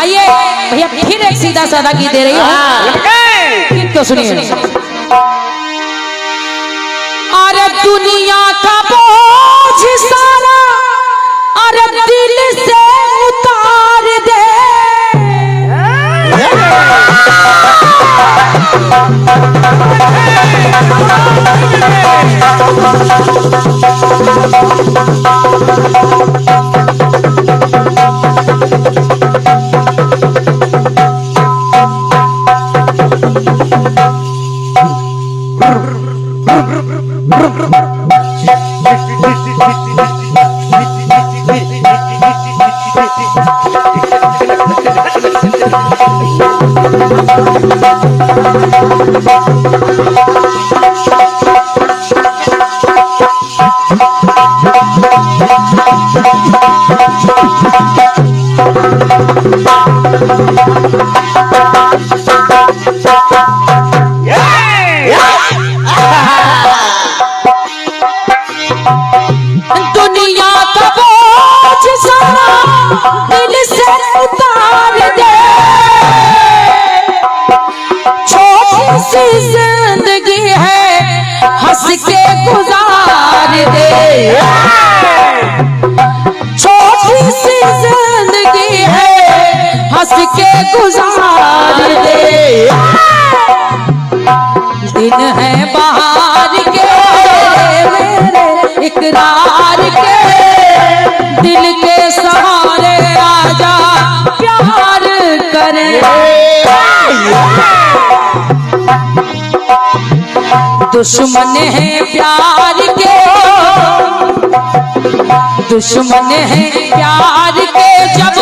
आइए भैया फिर एक सीधा साधा गीत दे रही हूँ, गीत को सुनिए। अरे दुनिया का बोझ सारा अरे दिल से उतार दे, दुनिया का बोझ सारा दिल से उतार दे, छोटी सी जिंदगी है हंस के गुजार दे, छोटी सी जिंदगी है हंस के गुजार दे। दिन है बाहर के मेरे इकरार के, दिल के सहारे आजा प्यार करे। दुश्मन है प्यार के, दुश्मन है प्यार के, जब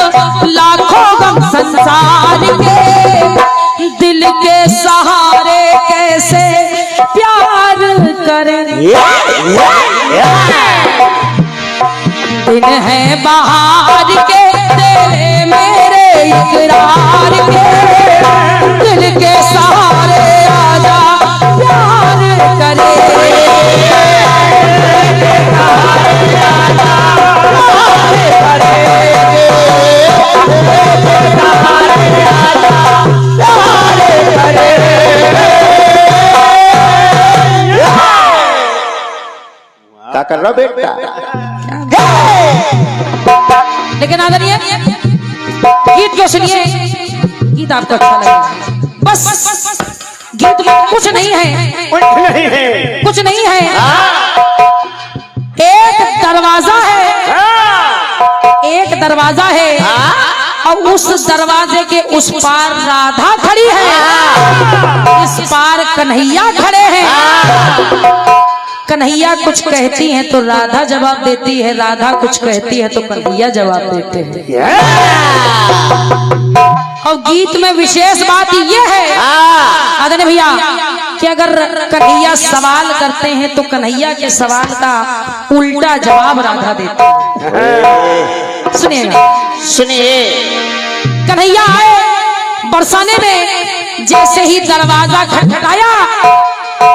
लाखों गम संसार के, दिल के सहारे कैसे प्यार करें। दिन है बाहर के तेरे मेरे इकरार के, दिल के सहारे आजा प्यार करे। क्या कर रहा बेटा? लेकिन आदरणीय गीत को सुनिए, गीत आपको अच्छा लगेगा। बस गीत में कुछ नहीं है, कुछ नहीं है। एक दरवाजा है, एक दरवाजा है और उस दरवाजे के उस पार राधा खड़ी है, इस पार कन्हैया खड़े हैं। कन्हैया कुछ कहती है तो राधा जवाब देती है, राधा कुछ कहती है तो कन्हैया जवाब देते हैं। और गीत में विशेष बात यह है आदरणीय भैया कि अगर कन्हैया सवाल करते हैं तो कन्हैया के सवाल का उल्टा जवाब राधा देती है। सुनिए सुनिए। कन्हैया आए बरसाने में, जैसे ही दरवाजा खटखटाया,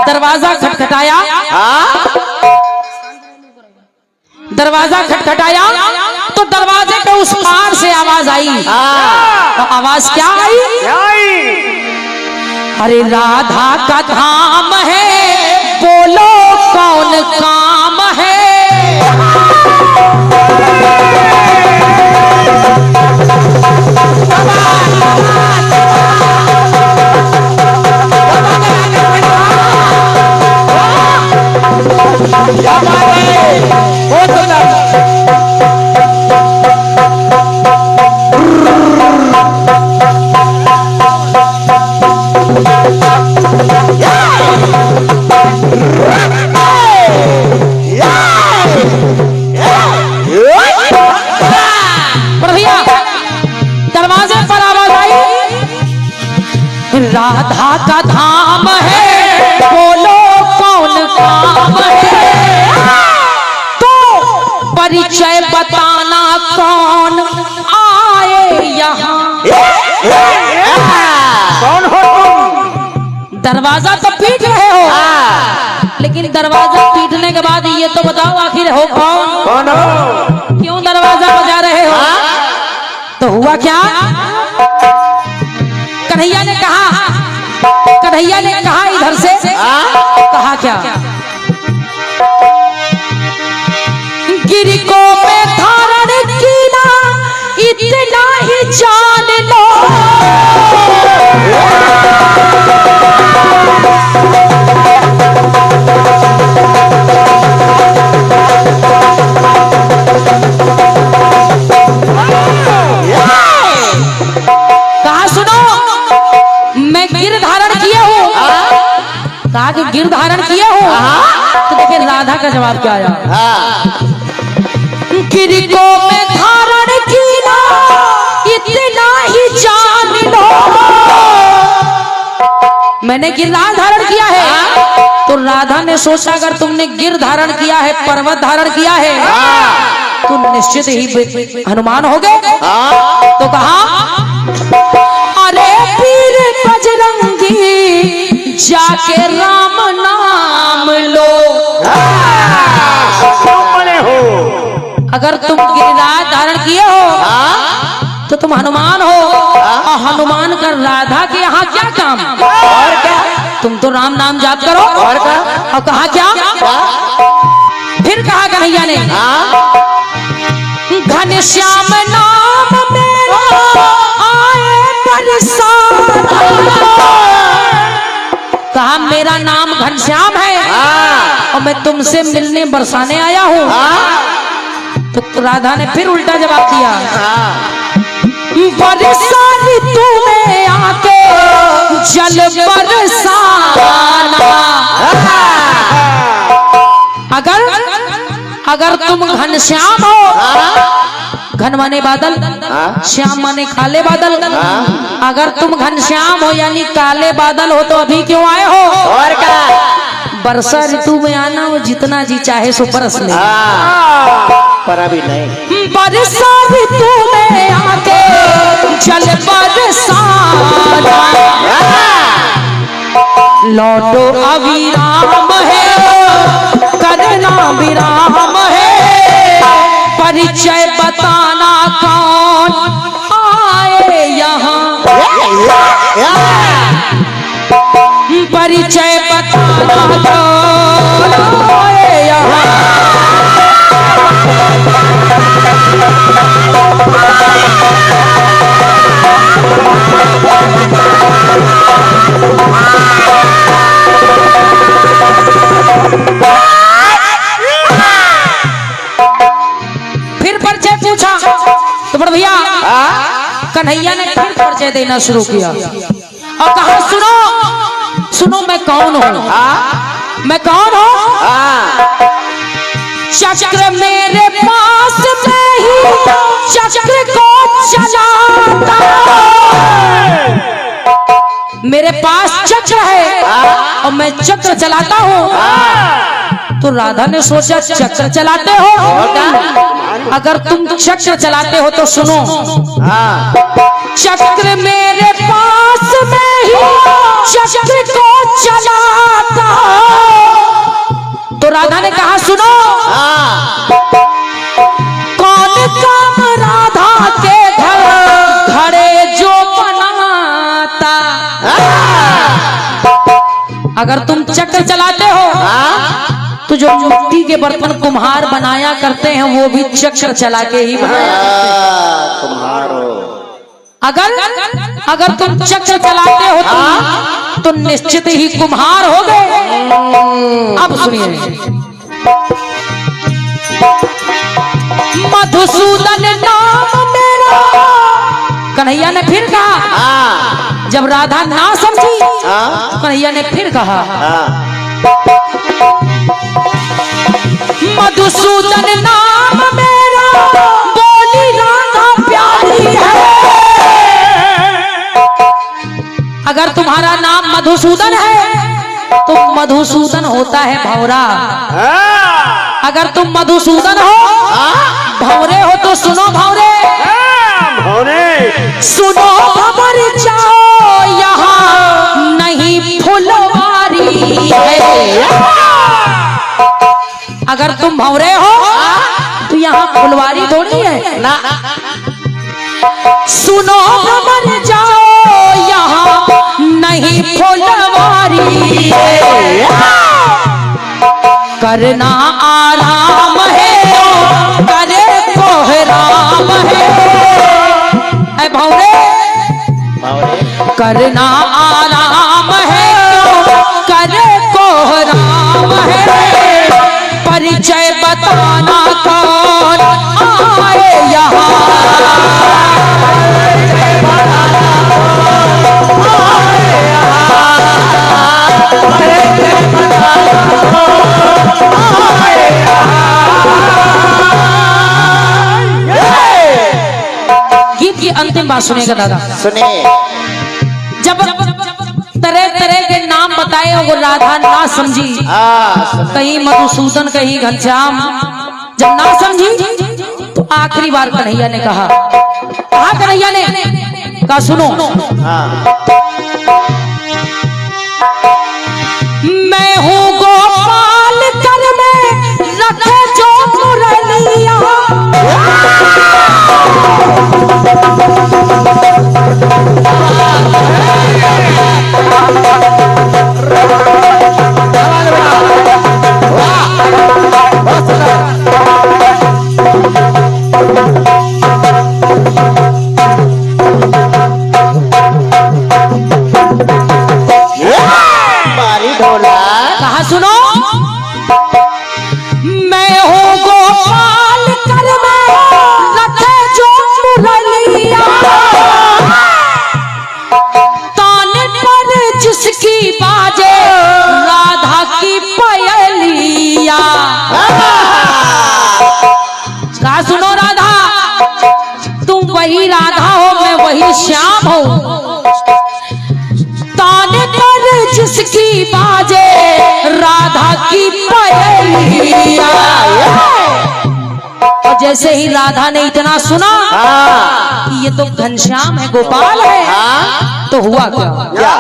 दरवाजा खटखटाया, दरवाजा खटखटाया तो दरवाजे पे उस पार से आवाज आई। तो आवाज क्या आई? अरे राधा का धाम है, बोलो कौन काम है। दरवाजे पर आवाज आई, राधा का धाम है, बोलो कौन काम है। तो परिचय बताना कौन आए यहाँ। कौन हो तुम? दरवाजा तो पीट रहे हो, लेकिन दरवाजा पीटने के बाद ये तो बताओ आखिर हो कौन? कौन हो? क्यों दरवाजा बजा रहे हो? तो हुआ क्या? कन्हैया ने कहा इधर से कहा क्या, गिरी को मैं धारण कीना इतना ही जान लो, कहा सुनो मैं गिर धारण किए हूँ, कहा कि गिर धारण किए हूँ। तो देखिए राधा का जवाब क्या आया, गिर को मैं धारण कीना इतना ही जान लो, मैंने गिरराज धारण किया है। तो राधा ने सोचा अगर तुमने गिर धारण किया है, पर्वत धारण किया है, तो निश्चित ही हनुमान हो गए। तो कहा अरे पीर बजरंगी जाके राम नाम लो, अगर तुम गिरिराज धारण किए हो तो तुम हनुमान हो, और हनुमान का राधा के यहाँ क्या काम, और क्या तुम तो राम नाम जाप करो। और कहा क्या, फिर कहा कन्हैया ने घनश्याम नाम मेरा आए बरसाना, कहा मेरा नाम घनश्याम है और मैं तुमसे मिलने बरसाने आया हूँ। तो राधा ने फिर उल्टा जवाब दिया, बरसा ऋतु में आके जल बरसाना, अगर तुम घनश्याम हो, घन माने बादल, श्याम माने काले बादल, अगर तुम घनश्याम हो यानी काले बादल हो तो अभी क्यों आए हो, और क्या वर्षा ऋतु में आना हो, जितना जी चाहे सो बरस ले, पर अभी नहीं। वर्षा ऋतु में आके जल बरसाना, लौटो अविराम है करना विराम है, परिचय बताना कौन आए यहाँ, परिचय बताना कौन आए यहाँ। फिर परिचय पूछा तो बड़ भैया कन्हैया ने फिर परिचय देना शुरू किया और कहा सुनो मैं कौन हूँ, मैं कौन हूँ, चक्र मेरे पास में ही चक्र को चलाता, मेरे पास चक्र है और मैं चक्र चलाता हूँ। तो राधा ने सोचा चक्र चलाते हो, अगर तुम चक्र चलाते हो तो सुनो, चक्र मेरे पास में ही चक्र को चलाता। तो राधा ने कहा सुनो, कौन काम राधा के घर घड़े जो बनाता, अगर तुम चक्र चलाते हो तो जो मिट्टी के बर्तन कुम्हार बनाया करते हैं वो भी चक्र चला के ही बनाया कुम्हार हो। अगर तुम चक्र चलाते हो तो निश्चित ही कुम्हार हो गए। अब सुनिए, मधुसूदन नाम मेरा, कन्हैया ने फिर कहा, जब राधा ना समझी कन्हैया ने फिर कहा, मधुसूदन नाम मेरा बोली राधा प्यारी है, अगर तुम्हारा नाम मधुसूदन है तो मधुसूदन होता है भौरा, अगर तुम मधुसूदन हो भौरे हो तो सुनो भौरे, सुनो खबर जाओ यहाँ नहीं फुलवारी है, अगर तुम भौरे हो तो यहाँ फुलवारी थोड़ी है ना, सुनो खबर जाओ यहाँ फुलवारी करना आराम है करे कोहराम है भौरे करना आराम है करे कोहराम है परिचय बताना कौन आए यहाँ गीत की अंतिम बात सुनिएगा दादा। सुनिए। जब तरह तरह के नाम बताए वो राधा ना समझी, कहीं मधुसूदन कहीं घनश्याम, जब ना समझी तो आखिरी बार कन्हैया ने कहा कन्हैया ने कहा सुनो मैं हूँ गोपाल कर में रखे जो मुरलिया कहा सुनो मैं हूँ गोपाल कर में रखे जो मुरलिया ताने पर जिसकी बाजे राधा की पयलिया। कहा सुनो राधा तुम वही राधा हो मैं वही श्याम हो ताने पर जिसकी बाजे राधा की पयलिया। और जैसे ही राधा ने इतना सुना कि ये तो घनश्याम है गोपाल है तो हुआ क्या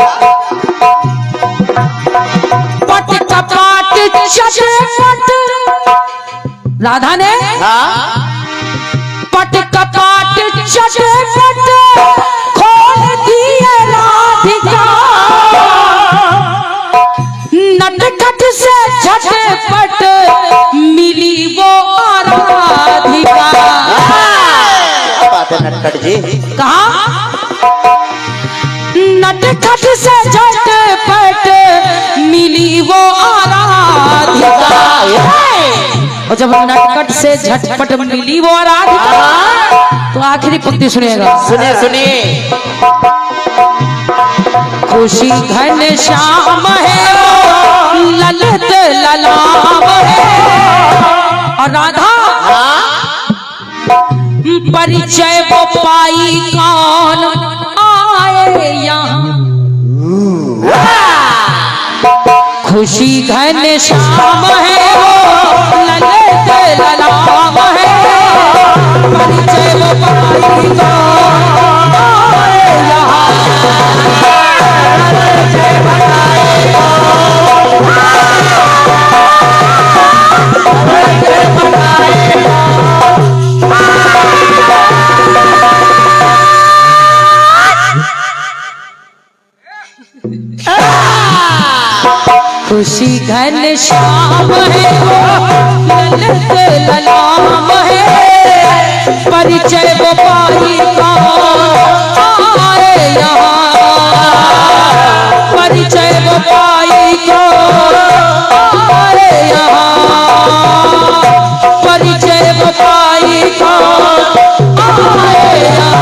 पट कपाट चटपट राधा ने पट कपाट चटपट खोल दिए राधिका नटखट से झटपट मिली वो राधिका। बात है नटखट जी। कहा नटखट से झटपट मिली वो राधिका। और जब नटखट से झटपट मिली वो राधिका तो आखिरी पंक्ति सुनिएगा। सुनिए सुनिए। खुशी घन श्याम है ललित ललाम है और राधा परिचय वो पाई कौन आए यहाँ खुशी घन श्याम है वो ललित ललाम है परिचय वो पाई कौन आए यहाँ खुशी घन श्याम है ललित ललाम है परिचय वो पाई कौन आए यहाँ परिचय वो पाई कौन आए यहाँ परिचय वो पाई कौन आए यहाँ।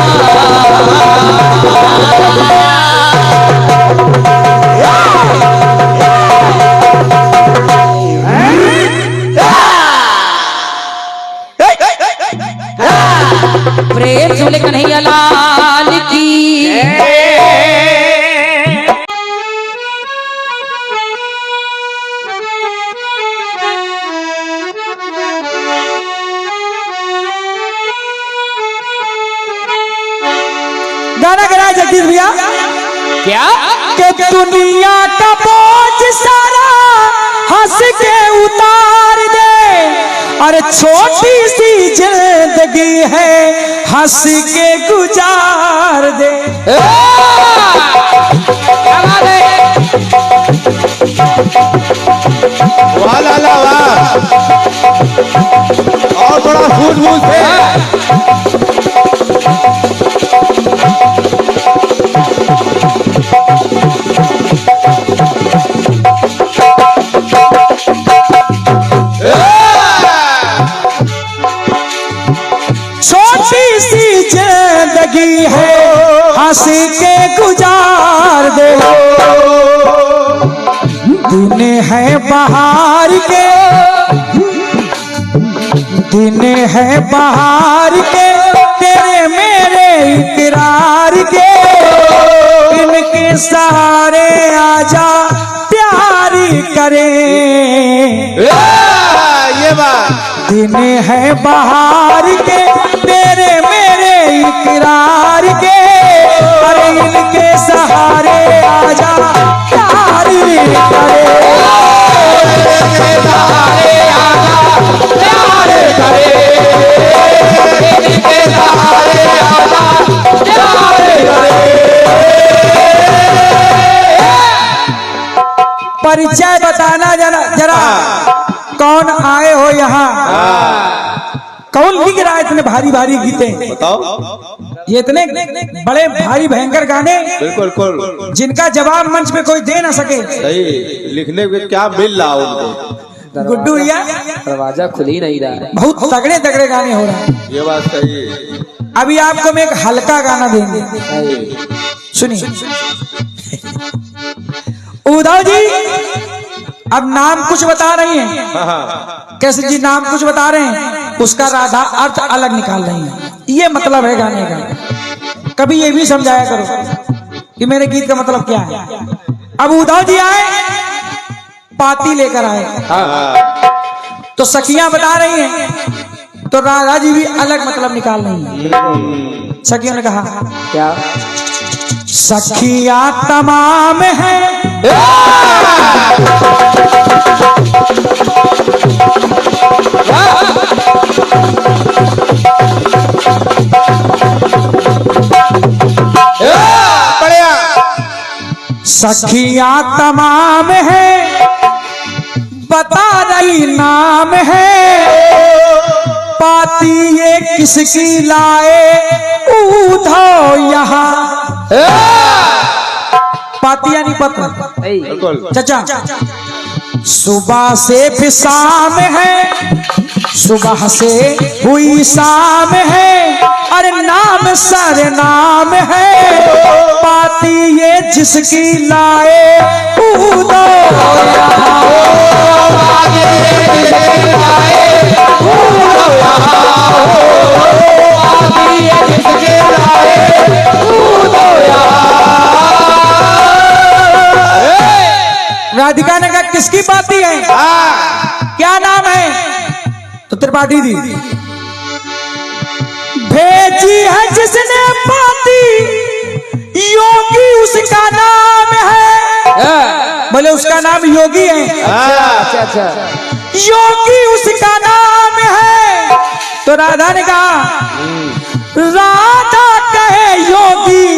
प्रेम झूले कन्हैया लाल की। गाना गा जगदीश भैया क्या कि दुनिया का बोझ सारा हंस के उतार दे और छोटी सी जिंदगी है हंस के गुजार दे। वाह लाला वाह, और थोड़ा सूझबूझ से। छोटी सी जिंदगी है हंसी के गुजार दे, दिन है बहार के, दिन है बहार के, तेरे मेरे इकरार के, इनके सहारे आजा प्यार करे। ये बात दिन है बहार के, तेरे मेरे इकरार के, अरे इनके सहारे आजा प्यार करे। इनके सहारे आजा प्यार करे, इनके सहारे आजा प्यार करे। परिचय बताना जरा कौन आए हो यहाँ? कौन लिख रहा है इतने भारी भारी गीते? बताओ। ये इतने बड़े भारी भयंकर गाने बिल्कुल बिल्कुल जिनका जवाब मंच पे कोई दे ना सके। सही, लिखने को क्या मिल रहा उनको? गुड्डू भैया दरवाजा खुल ही नहीं रहा है। बहुत तगड़े तगड़े गाने हो रहे हैं। ये बात सही है। अभी आपको मैं एक हल्का गाना देंगे, सुनिए। उद्धव जी अब नाम कुछ बता रही हैं, कैसे जी नाम कुछ बता रहे हैं, उसका राधा अर्थ अलग निकाल रही हैं। ये मतलब है गाने का। कभी ये भी समझाया करो कि मेरे गीत का मतलब क्या है। अब उद्धव जी आए, पाती लेकर आए, तो सखियां बता रही हैं, तो राधा जी भी अलग मतलब निकाल रही हैं। सखियों ने कहा क्या? सखियां तमाम है, सखियां तमाम है, बता रही नाम है, पाती ये किसकी लाए उद्धव यहाँ। पाती यानी पत्र। बिल्कुल। चाचा सुबह से भी शाम है, सुबह से हुई शाम है, अरे नाम सर नाम है, पाती ये जिसकी लाए उद्धव यहाँ। राधिका ने कहा किसकी पाती है, क्या नाम है? तो त्रिपाठी दी भेजी है जिसने पाती, योगी उसका नाम है। बोले उसका नाम योगी है? अच्छा। योगी उसका नाम है। तो राधा ने कहा राधा कहे योगी,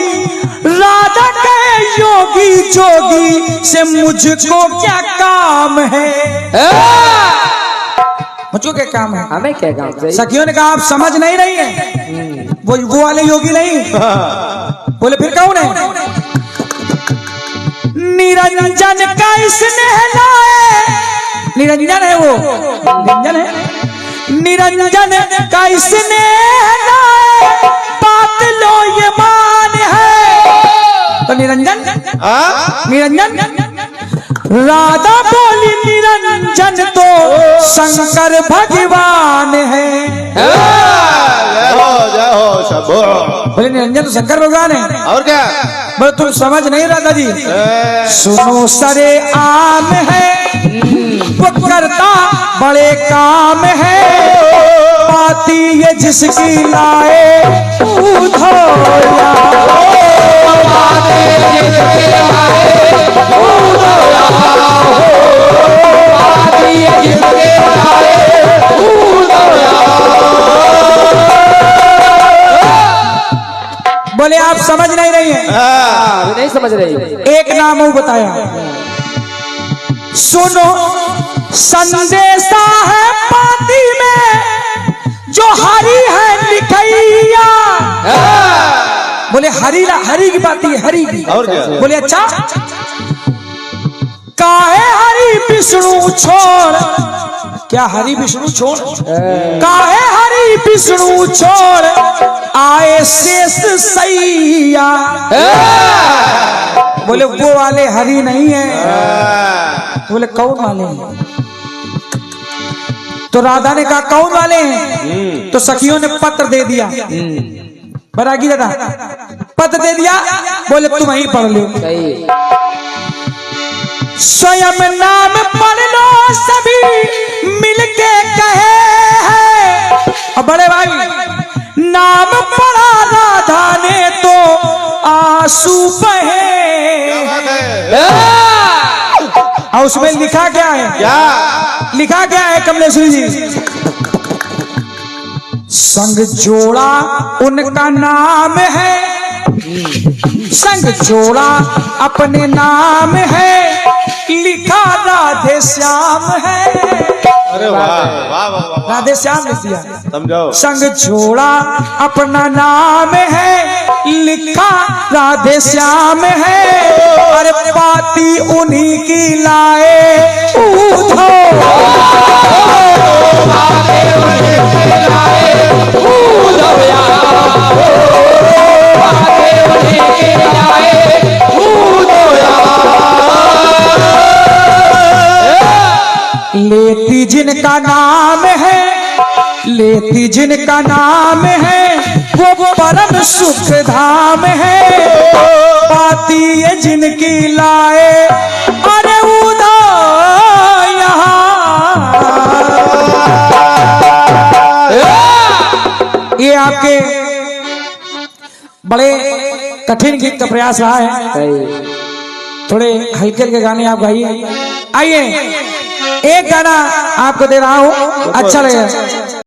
राधा कहे योगी, जोगी से मुझको क्या काम है? मुझको क्या काम है? हमें क्या काम? सखियों ने कहा आप समझ नहीं रही है, वो वाले योगी नहीं। बोले फिर कौन है? निरंजन का इसने लाए, निरंजन है वो, निरंजन है, निरंजन का इसने लाए, बात लो ये मान है। तो निरंजन, निरंजन राधा बोली निरंजन तो शंकर भगवान है। बोले निरंजन तो शंकर भगवान है। और क्या? बोले तुम समझ नहीं राधा जी, सुनो सरे आम है, वो करता बड़े काम है, पाती ये जिसकी लाए उद्धव यहाँ। बोले आप समझ नहीं रही हैं। अभी नहीं समझ रही। एक नाम वो बताया, सुनो संदेशा है पाती में जो हरी है लिखैया। बोले हरी की पाती है, हरी की। और क्या? बोले अच्छा, काहे हरि विष्णु छोड़, क्या हरि विष्णु छोड़, काहे हरि विष्णु छोड़ आए शेष सैया। बोले वो वाले हरि नहीं है। बोले कौन वाले हैं? तो राधा ने कहा कौन वाले हैं? तो सखियों ने पत्र दे दिया, बरागी दादा पत्र दे दिया। बोले तुम ही पढ़ लो। सही। स्वयं नाम पढ़ लो सभी मिलके कहे हैं। और बड़े भाई नाम पढ़ा राधा ने तो आंसू बहे। और उसमें लिखा क्या है? क्या लिखा क्या है कमलेश्वरी जी? संग जोड़ा उनका नाम है, संग जोड़ा अपने नाम है, लिखा राधे श्याम है। अरे वाह वाह वाह वाह, राधे श्याम लिख दिया। समझाओ। संग जोड़ा अपना नाम है, लिखा राधे श्याम है। अरे पाती उन्हीं की लाए उधो, लेती जिनका नाम है, लेती जिनका नाम है, वो परम सुख धाम है। पाती है जिनकी लाए अरे उधो यहाँ। ये आपके बड़े कठिन गीत का प्रयास रहा है। सही। थोड़े हल्के हल्के गाने आप गाइए। आइए एक गाना आपको दे रहा हूँ, अच्छा लगेगा।